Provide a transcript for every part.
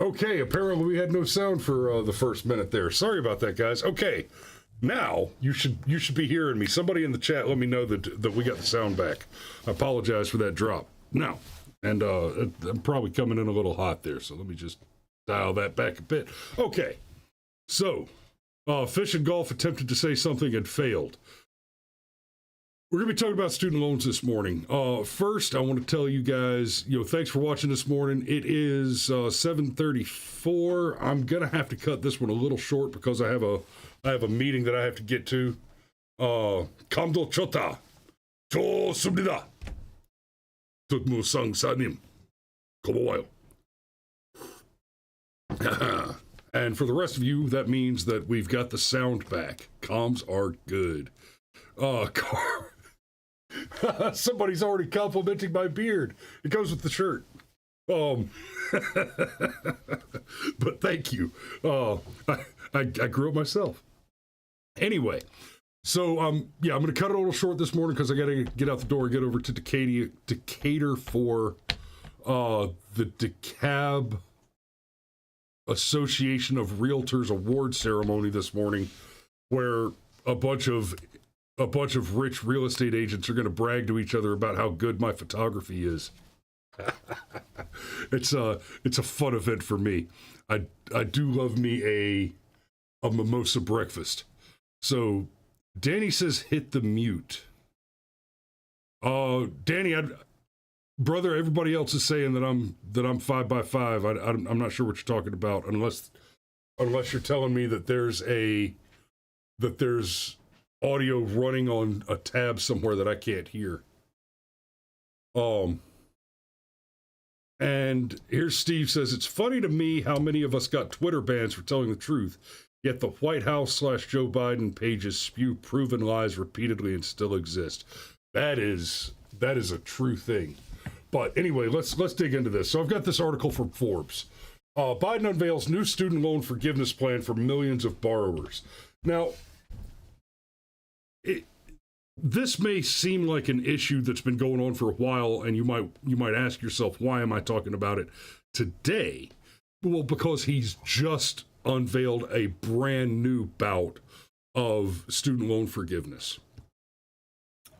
Okay, apparently we had no sound for the first minute there. Sorry about that, guys. Okay, now you should be hearing me. Somebody in the chat let me know that we got the sound back. I apologize for that drop. Now, and I'm probably coming in a little hot there, so let me just dial that back a bit. Okay, so Fish and Golf attempted to say something and failed. We're going to be talking about student loans this morning. First, I want to tell you guys, thanks for watching this morning. It is 7:34. I'm going to have to cut this one a little short because I have a meeting that I have to get to. Kamdo chota. Cho subnida. Tutmu sang sanim. Komowayo. And for the rest of you, that means that we've got the sound back. Comms are good. Somebody's already complimenting my beard. It goes with the shirt. But thank you. I grew it myself. Anyway, so I'm going to cut it a little short this morning because I got to get out the door and get over to Decatur for the DeKalb Association of Realtors award ceremony this morning, where a bunch of rich real estate agents are going to brag to each other about how good my photography is. It's a fun event for me. I do love me a mimosa breakfast. So Danny says hit the mute. Danny, brother, everybody else is saying that I'm 5x5. I'm not sure what you're talking about unless you're telling me that there's audio running on a tab somewhere that I can't hear. And here's Steve says, it's funny to me how many of us got Twitter bans for telling the truth, yet the White House / Joe Biden pages spew proven lies repeatedly and still exist. That is a true thing. But anyway, let's dig into this. So I've got this article from Forbes. Biden unveils new student loan forgiveness plan for millions of borrowers. Now, this may seem like an issue that's been going on for a while, and you might ask yourself, why am I talking about it today? Well, because he's just unveiled a brand new bout of student loan forgiveness.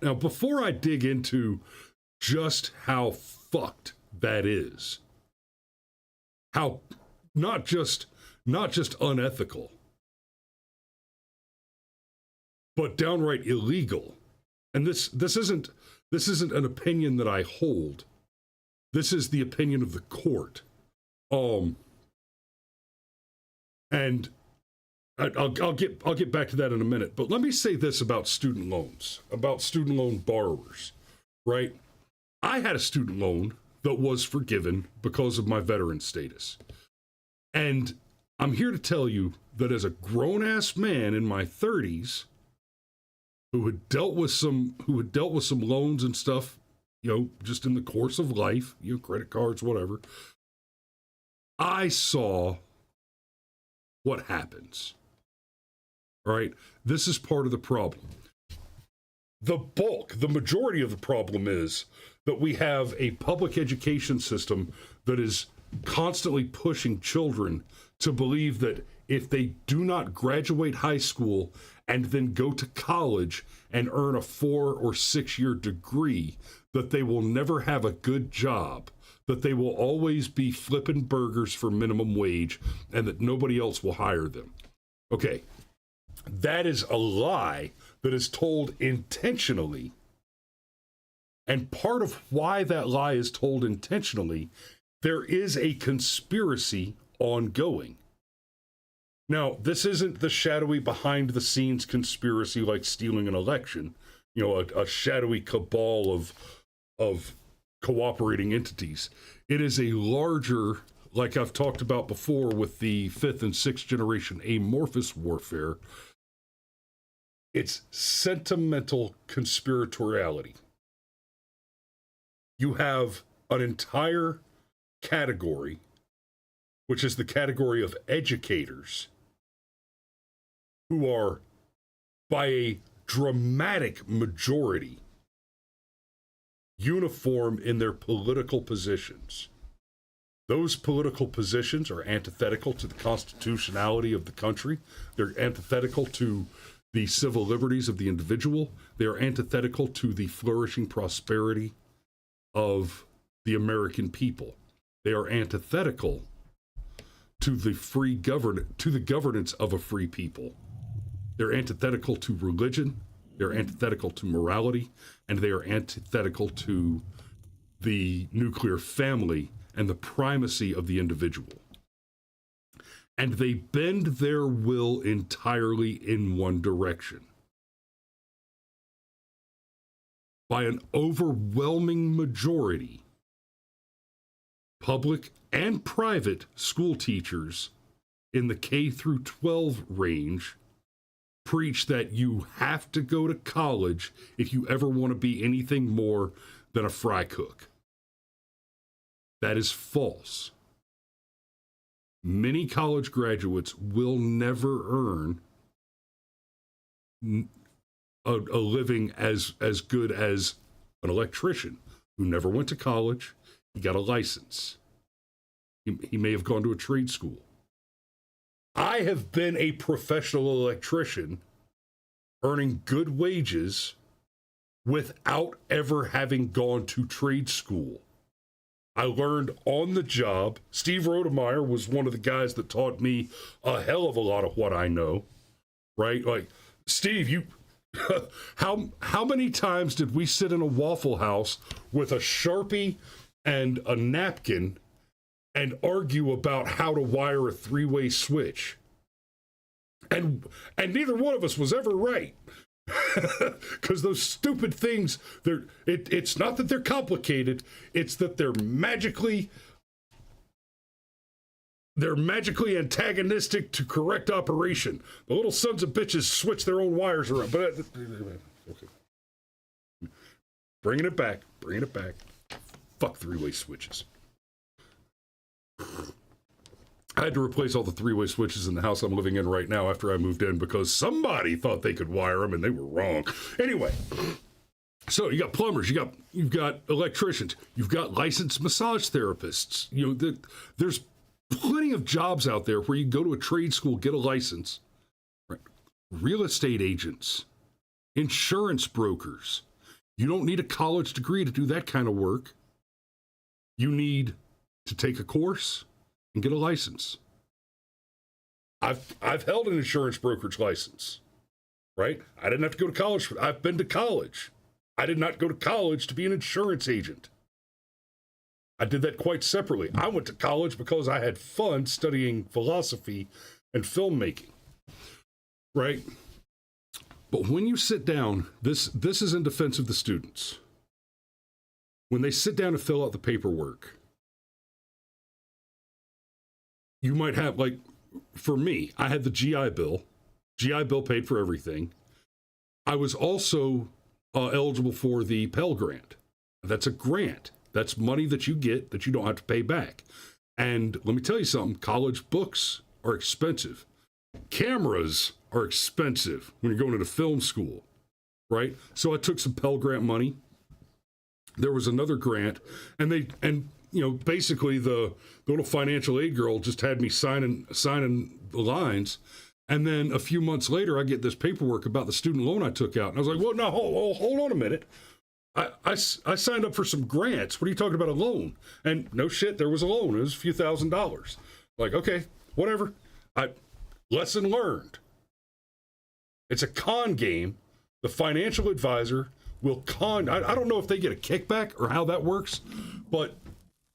Now, before I dig into just how fucked that is, how not just unethical, but downright illegal. And this isn't an opinion that I hold. This is the opinion of the court. And I'll get back to that in a minute. But let me say this about student loans, about student loan borrowers, right? I had a student loan that was forgiven because of my veteran status. And I'm here to tell you that as a grown-ass man in my 30s, who had dealt with some loans and stuff, just in the course of life, credit cards, whatever, I saw what happens. All right? This is part of the problem. The majority of the problem is that we have a public education system that is constantly pushing children to believe that if they do not graduate high school and then go to college and earn a 4 or 6 year degree, that they will never have a good job, that they will always be flipping burgers for minimum wage, and that nobody else will hire them. Okay, that is a lie that is told intentionally. And part of why that lie is told intentionally, there is a conspiracy ongoing. Now, this isn't the shadowy behind-the-scenes conspiracy like stealing an election, a shadowy cabal of cooperating entities. It is a larger, like I've talked about before with the 5th and 6th generation amorphous warfare, it's sentimental conspiratoriality. You have an entire category, which is the category of educators, who are, by a dramatic majority, uniform in their political positions. Those political positions are antithetical to the constitutionality of the country. They're antithetical to the civil liberties of the individual. They are antithetical to the flourishing prosperity of the American people. They are antithetical to the to the governance of a free people. They're antithetical to religion. They're antithetical to morality, and they are antithetical to the nuclear family and the primacy of the individual. And they bend their will entirely in one direction. By an overwhelming majority, public and private school teachers in the K through 12 range preach that you have to go to college if you ever want to be anything more than a fry cook. That is false. Many college graduates will never earn a living as good as an electrician who never went to college. He got a license. He may have gone to a trade school. I have been a professional electrician earning good wages without ever having gone to trade school. I learned on the job. Steve Rodemeyer was one of the guys that taught me a hell of a lot of what I know, right? Like, Steve, you, how many times did we sit in a Waffle House with a Sharpie and a napkin and argue about how to wire a three-way switch? And neither one of us was ever right. Because those stupid things, it's not that they're complicated, it's that they're magically antagonistic to correct operation. The little sons of bitches switch their own wires around. But okay. Bringing it back. Fuck three-way switches. I had to replace all the three-way switches in the house I'm living in right now after I moved in because somebody thought they could wire them and they were wrong. Anyway, so you got plumbers, you've got electricians, you've got licensed massage therapists. You know, there's plenty of jobs out there where you go to a trade school, get a license. Right? Real estate agents, insurance brokers. You don't need a college degree to do that kind of work. You need to take a course and get a license. I've held an insurance brokerage license, right? I didn't have to go to college. I've been to college. I did not go to college to be an insurance agent. I did that quite separately. I went to college because I had fun studying philosophy and filmmaking, right? But when you sit down, this is in defense of the students. When they sit down to fill out the paperwork, you might have, like, for me, I had the GI Bill. GI Bill paid for everything. I was also eligible for the Pell Grant. That's a grant. That's money that you get that you don't have to pay back. And let me tell you something, college books are expensive. Cameras are expensive when you're going to film school, right? So I took some Pell Grant money. There was another grant, and you know, basically the little financial aid girl just had me signing the lines. And then a few months later, I get this paperwork about the student loan I took out. And I was like, well, no, hold on a minute. I signed up for some grants. What are you talking about, a loan? And no shit, there was a loan. It was a few $1,000s. Like, okay, whatever. Lesson learned. It's a con game. The financial advisor will con. I don't know if they get a kickback or how that works, but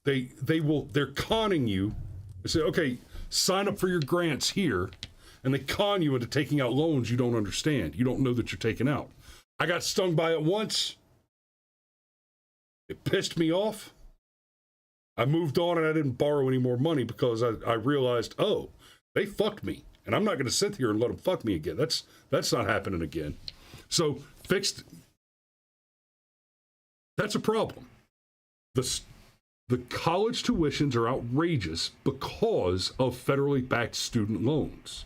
they're conning you. They say, okay, sign up for your grants here, and they con you into taking out loans you don't understand. You don't know that you're taking out. I got stung by it once. It pissed me off. I moved on and I didn't borrow any more money because I realized, oh, they fucked me, and I'm not going to sit here and let them fuck me again. That's not happening again. So fixed. That's a problem. The college tuitions are outrageous because of federally backed student loans.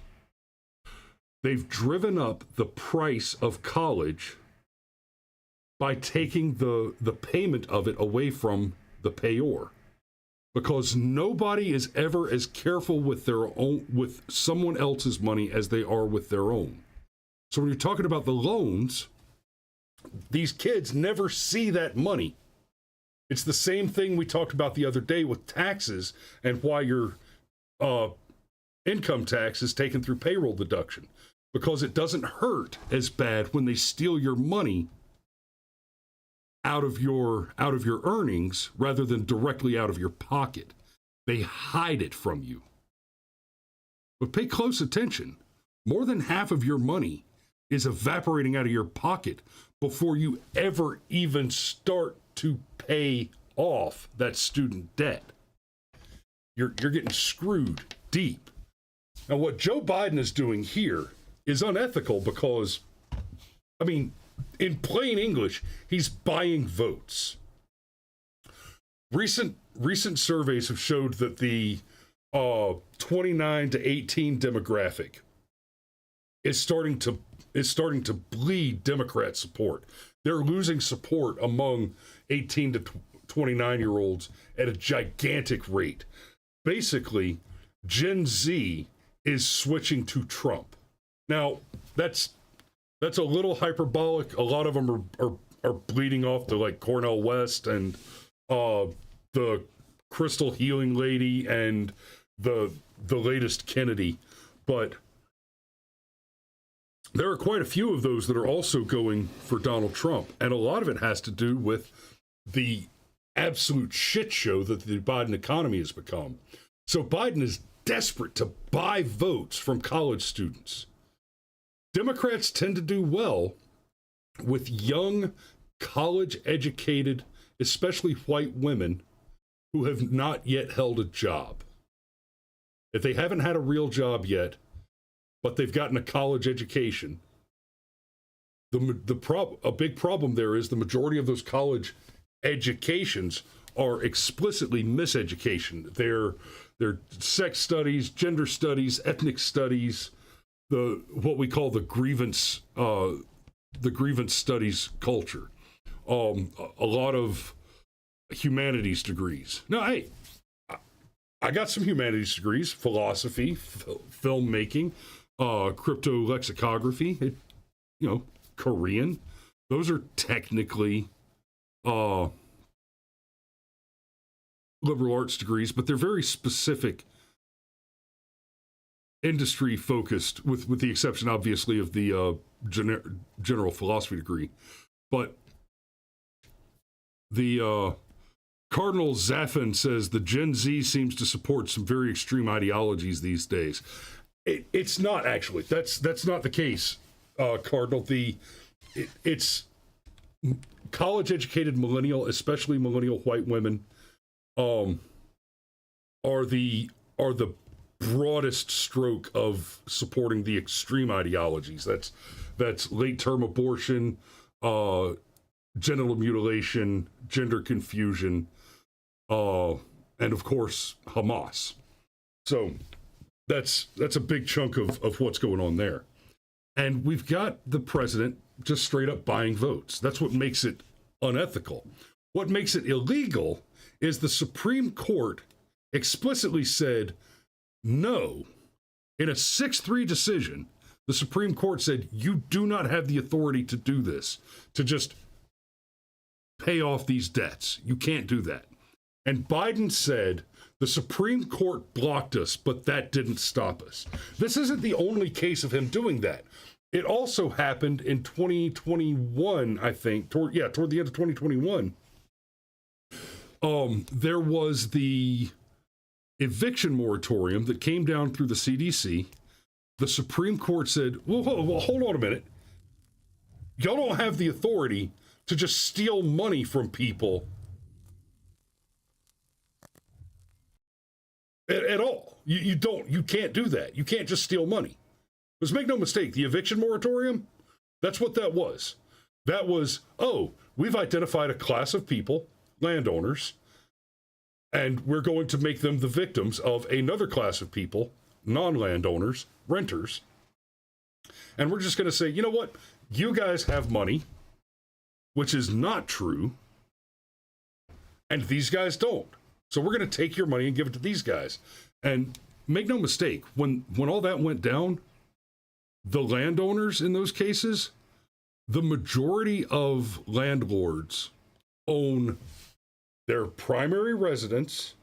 They've driven up the price of college by taking the payment of it away from the payor. because nobody is ever as careful with with someone else's money as they are with their own. So when you're talking about the loans, these kids never see that money. It's the same thing we talked about the other day with taxes and why your income tax is taken through payroll deduction, because it doesn't hurt as bad when they steal your money out of your earnings rather than directly out of your pocket. They hide it from you. But pay close attention. More than half of your money is evaporating out of your pocket before you ever even start to pay off that student debt. You're getting screwed deep. Now, what Joe Biden is doing here is unethical because, I mean, in plain English, he's buying votes. Recent surveys have showed that the 29 to 18 demographic is starting to bleed Democrat support. They're losing support among 18 to 29-year-olds at a gigantic rate. Basically, Gen Z is switching to Trump. Now, that's a little hyperbolic. A lot of them are bleeding off to like Cornel West and the Crystal Healing Lady and the latest Kennedy, but there are quite a few of those that are also going for Donald Trump, and a lot of it has to do with the absolute shit show that the Biden economy has become. So Biden is desperate to buy votes from college students. Democrats tend to do well with young, college-educated, especially white women who have not yet held a job. If they haven't had a real job yet, but they've gotten a college education, a big problem there is the majority of those college educations are explicitly miseducation. They're sex studies, gender studies, ethnic studies, what we call the grievance studies culture. A lot of humanities degrees. Now, hey, I got some humanities degrees: philosophy, filmmaking, crypto lexicography, Korean. Those are technically liberal arts degrees, but they're very specific, industry focused, with the exception, obviously, of the general philosophy degree. But the Cardinal Zaffin says the Gen Z seems to support some very extreme ideologies these days. It's not actually. That's not the case, Cardinal. It's college-educated millennial, especially millennial white women, are the broadest stroke of supporting the extreme ideologies. That's late-term abortion, genital mutilation, gender confusion, and of course Hamas. So that's a big chunk of what's going on there. And we've got the president just straight up buying votes. That's what makes it unethical. What makes it illegal is the Supreme Court explicitly said no. In a 6-3 decision, the Supreme Court said you do not have the authority to do this, to just pay off these debts. You can't do that. And Biden said the Supreme Court blocked us, but that didn't stop us. This isn't the only case of him doing that. It also happened in 2021, I think, toward the end of 2021. There was the eviction moratorium that came down through the CDC. The Supreme Court said, well, hold on a minute. Y'all don't have the authority to just steal money from people at all. You can't do that. You can't just steal money. Because make no mistake, the eviction moratorium, that's what that was. That was, we've identified a class of people, landowners, and we're going to make them the victims of another class of people, non-landowners, renters. And we're just going to say, you know what? You guys have money, which is not true, and these guys don't. So we're going to take your money and give it to these guys. And make no mistake, when all that went down, the landowners in those cases, the majority of landlords own their primary residence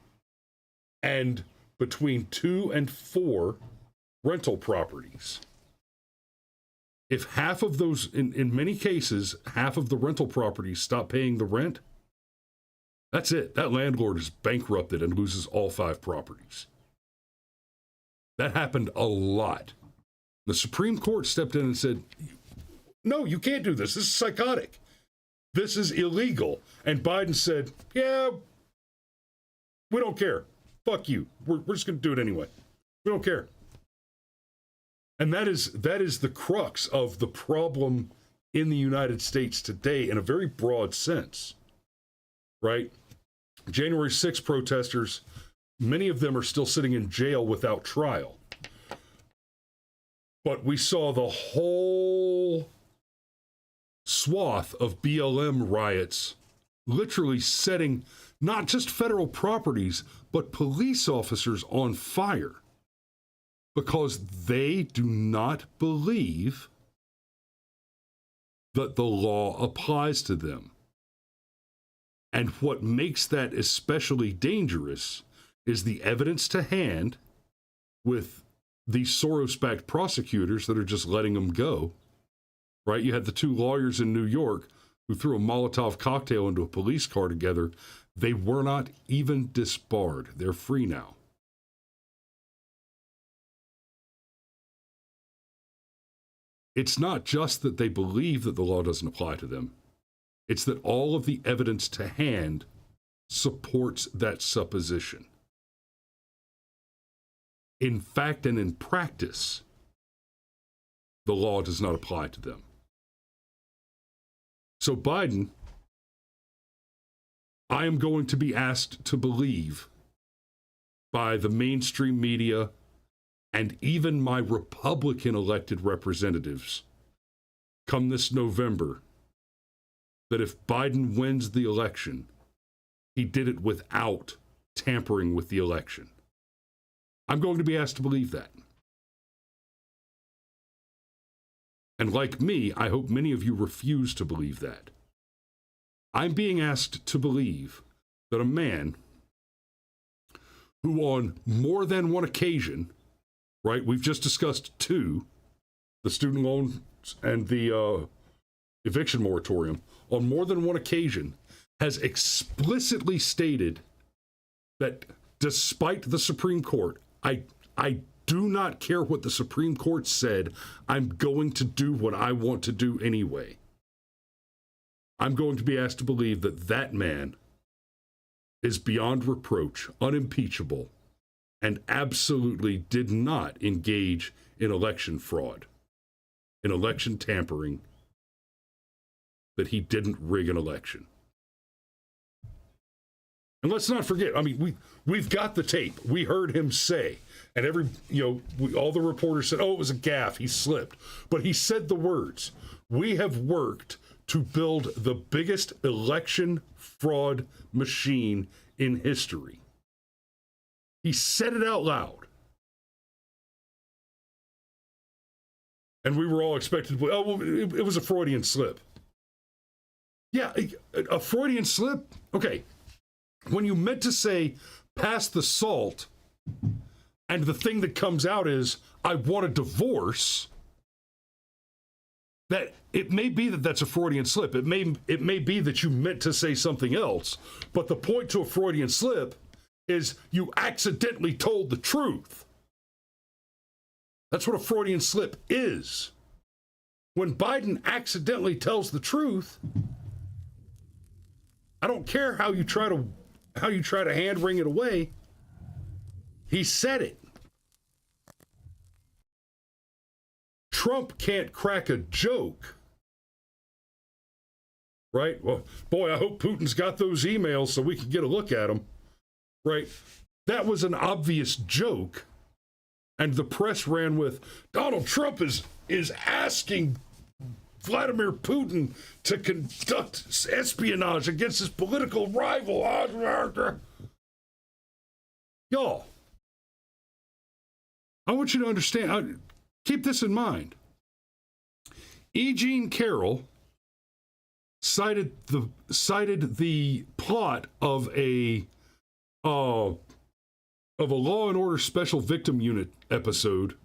and between 2 and 4 rental properties. If half of those, in many cases, half of the rental properties stop paying the rent, that's it. That landlord is bankrupted and loses all 5 properties. That happened a lot. The Supreme Court stepped in and said, no, you can't do this. This is psychotic. This is illegal. And Biden said, yeah, we don't care. Fuck you. We're just going to do it anyway. We don't care. And that is the crux of the problem in the United States today in a very broad sense, right? January 6th protesters, many of them are still sitting in jail without trial. But we saw the whole swath of BLM riots literally setting not just federal properties, but police officers on fire because they do not believe that the law applies to them. And what makes that especially dangerous is the evidence to hand with these Soros-backed prosecutors that are just letting them go, right? You had the 2 lawyers in New York who threw a Molotov cocktail into a police car together. They were not even disbarred. They're free now. It's not just that they believe that the law doesn't apply to them. It's that all of the evidence to hand supports that supposition. In fact and in practice, the law does not apply to them. So Biden, I am going to be asked to believe by the mainstream media and even my Republican elected representatives come this November that if Biden wins the election, he did it without tampering with the election. I'm going to be asked to believe that. And like me, I hope many of you refuse to believe that. I'm being asked to believe that a man who on more than one occasion, right, we've just discussed 2, the student loans and the eviction moratorium, on more than one occasion has explicitly stated that despite the Supreme Court, I do not care what the Supreme Court said. I'm going to do what I want to do anyway. I'm going to be asked to believe that that man is beyond reproach, unimpeachable, and absolutely did not engage in election fraud, in election tampering, that he didn't rig an election. And let's not forget, I mean, we've got the tape. We heard him say, and all the reporters said, oh, it was a gaffe, he slipped. But he said the words, we have worked to build the biggest election fraud machine in history. He said it out loud. And we were all expected to believe, oh, well, it was a Freudian slip. Yeah, a Freudian slip? Okay. When you meant to say, pass the salt, and the thing that comes out is, I want a divorce, that it may be that that's a Freudian slip. It may be that you meant to say something else, but the point to a Freudian slip is you accidentally told the truth. That's what a Freudian slip is. When Biden accidentally tells the truth, I don't care how you try to hand wring it away. He said it. Trump can't crack a joke. Right? Well, boy, I hope Putin's got those emails so we can get a look at them. Right? That was an obvious joke. And the press ran with, Donald Trump is asking Vladimir Putin to conduct espionage against his political rival. Y'all, I want you to understand, keep this in mind. E. Jean Carroll cited the plot of a Law and Order Special Victim Unit episode,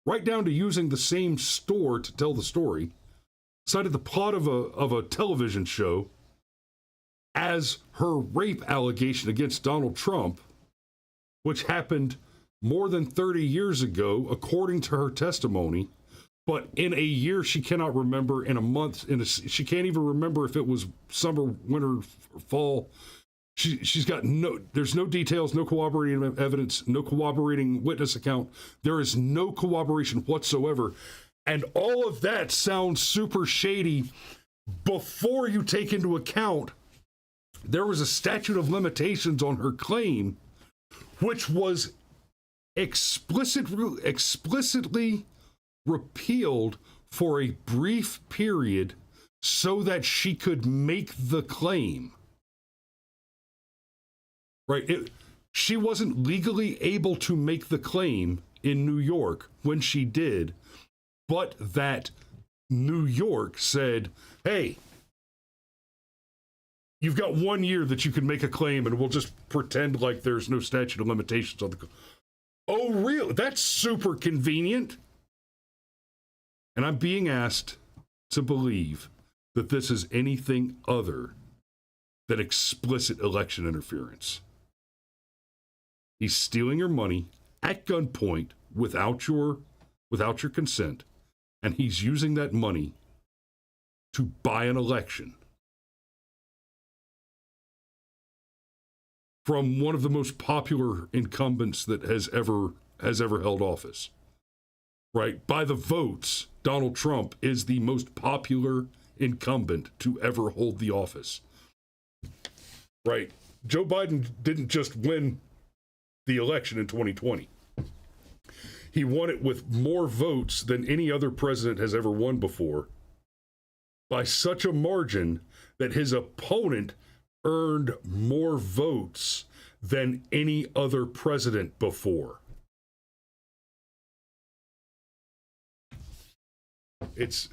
right down to using the same store to tell the story, cited the plot of a television show as her rape allegation against Donald Trump, which happened more than 30 years ago, according to her testimony. But in a year she cannot remember, in a month, she can't even remember if it was summer, winter, or fall. She's got there's no details, no corroborating evidence, no corroborating witness account. There is no corroboration whatsoever. And all of that sounds super shady before you take into account there was a statute of limitations on her claim, which was explicitly repealed for a brief period so that she could make the claim. Right? She wasn't legally able to make the claim in New York when she did, but that New York said, hey, you've got 1 year that you can make a claim, and we'll just pretend like there's no statute of limitations on the... Oh, really? That's super convenient. And I'm being asked to believe that this is anything other than explicit election interference. He's stealing your money at gunpoint without your consent, and he's using that money to buy an election from one of the most popular incumbents that has ever held office. Right? By the votes, Donald Trump is the most popular incumbent to ever hold the office. Right? Joe Biden didn't just win the election in 2020. He won it with more votes than any other president has ever won before, by such a margin that his opponent earned more votes than any other president before. It's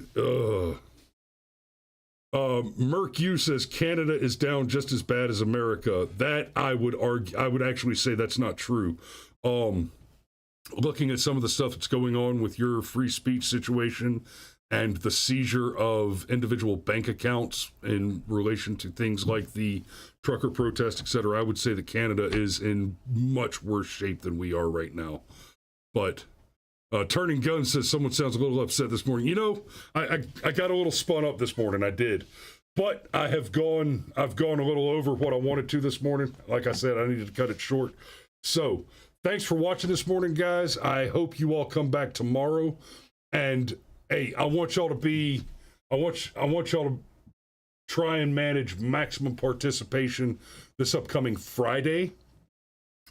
Merc U says Canada is down just as bad as America. That I would argue, I would actually say that's not true. Looking at some of the stuff that's going on with your free speech situation and the seizure of individual bank accounts in relation to things like the trucker protest, et cetera, I would say that Canada is in much worse shape than we are right now. But Turning Gun says someone sounds a little upset this morning. You know, I got a little spun up this morning. I did. But I've gone a little over what I wanted to this morning. Like I said, I needed to cut it short. So thanks for watching this morning, guys. I hope you all come back tomorrow. And hey, I want y'all to try and manage maximum participation this upcoming Friday.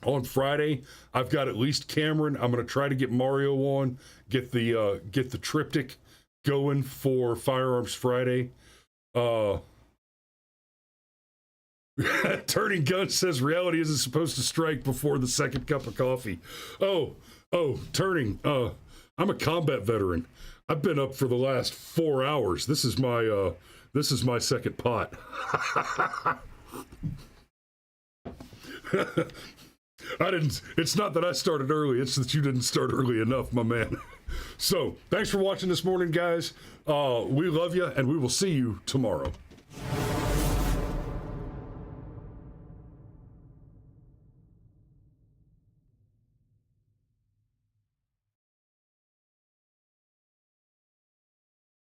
On Friday, I've got at least Cameron. I'm going to try to get Mario on, get the triptych going for Firearms Friday. Turning Gun says reality isn't supposed to strike before the second cup of coffee. Oh, Turning, I'm a combat veteran. I've been up for the last 4 hours. This is my second pot. It's not that I started early, it's that you didn't start early enough, my man. So, thanks for watching this morning, guys. We love you, and we will see you tomorrow.